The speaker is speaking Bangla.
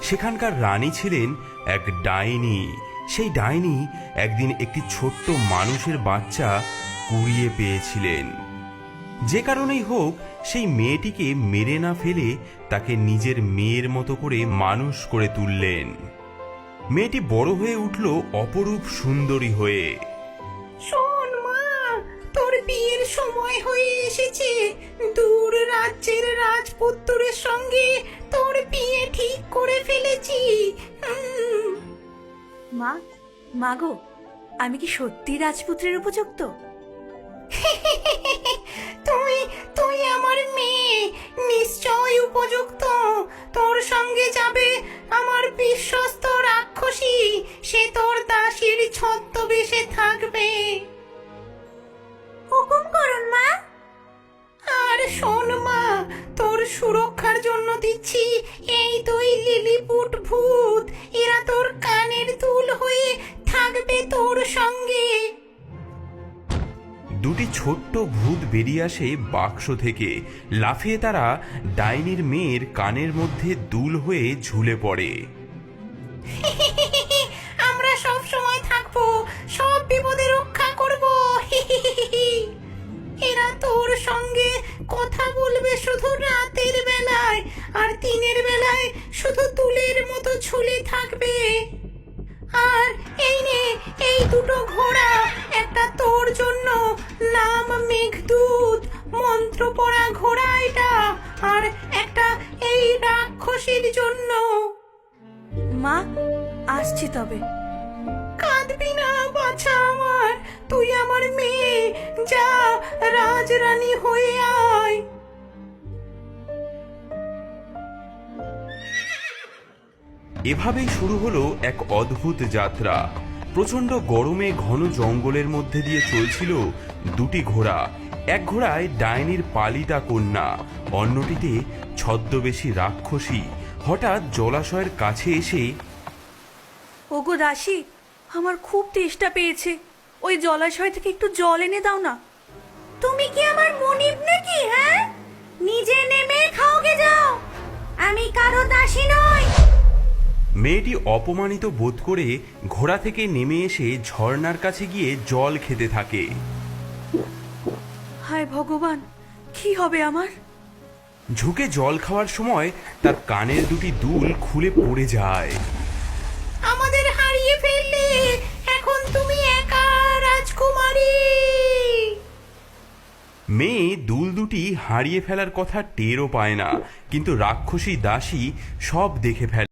সেখানকার রানী ছিলেন এক ডাইনি। সেই ডাইনি একদিন একটি ছোট্ট মানুষের বাচ্চা কুড়িয়ে পেয়েছিলেন। যে কারণেই হোক সেই মেয়েটিকে মেরে না ফেলে তাকে নিজের মেয়ের মতো করে মানুষ করে তুললেন। মেয়েটি বড় হয়ে উঠল অপরূপ সুন্দরী হয়ে। শোন মা, তোর বিয়ের সময় হয়ে এসেছে। দূর রাজ্যের রাজপুত্রের সঙ্গে তোর বিয়ে ঠিক করে ফেলেছি। মা, মাগো, আমি কি সত্যি রাজপুত্রের উপযুক্ত? তুই তুই আমার মেয়ে, নিশ্চয় উপযুক্ত। তোর সঙ্গে যাবে আমার বিশ্বস্ত রাক্ষসী, সে তোর দাসীর ছদ্মবেশে থাকবে। হুকুম করুন মা। আর শোন মা, তোর সুরক্ষার জন্য দিচ্ছি এই দুই লিলিপুট ভূত। এরা তোর কানের দুল হয়ে থাকবে তোর সঙ্গে। দুটি ছোট্ট ভূত বেরিয়ে আসে বাক্স থেকে। লাফিয়ে তারা ডাইনির মেয়ের কানের মধ্যে দুল হয়ে ঝুলে পড়ে। আমরা সব সময় থাকবো, সব বিপদে রক্ষা করব। এরা তোর সঙ্গে কথা বলবে শুধু রাতের বেলায়, আর দিনের বেলায় শুধু তুলের মতো ঝুলে থাকবে। আর এই নে, এই দুটো ঘোড়া, একটা তোর জন্য, নাম মেঘদূত, মন্ত্র পড়া ঘোড়া এটা, আর একটা এই রাক্ষসীর জন্য। মা, আসছি তবে। কাঁদবি না বাছা আমার, তুই আমার মেয়ে, যা রাজরানী হয়ে আয়। এভাবেই শুরু হলো এক অদ্ভুত যাত্রা। প্রচন্ড গরমে ঘন জঙ্গলের মধ্যে দিয়ে চলছিল দুটি ঘোড়া। এক ঘোড়ায় ডাইনির পালিতা কন্যা, অন্যটিতে ছদ্মবেশী রাক্ষসী। হঠাৎ জলাশয়ের কাছে এসে, ওগো দাসী, আমার খুব তেষ্টা পেয়েছে, ওই জলাশয় থেকে একটু জল এনে দাও না। তুমি কি আমার মনিব নাকি? হ্যাঁ, নিজে নেমে খাওগে যাও, আমি কারো দাসী নই। মেয়েটি অপমানিত বোধ করে ঘোড়া থেকে নেমে এসে ঝর্ণার কাছে গিয়ে জল খেতে থাকে। হায় ভগবান, কি হবে আমার? ঝুঁকে জল খাওয়ার সময় তার কানের দুটি দুল খুলে পড়ে যায়। আমাদের হারিয়ে ফেললে, এখন তুমি একা রাজকুমারী। মেয়ে দুল দুটি হারিয়ে ফেলার কথা টেরও পায় না, কিন্তু রাক্ষসী দাসী সব দেখে ফেলে।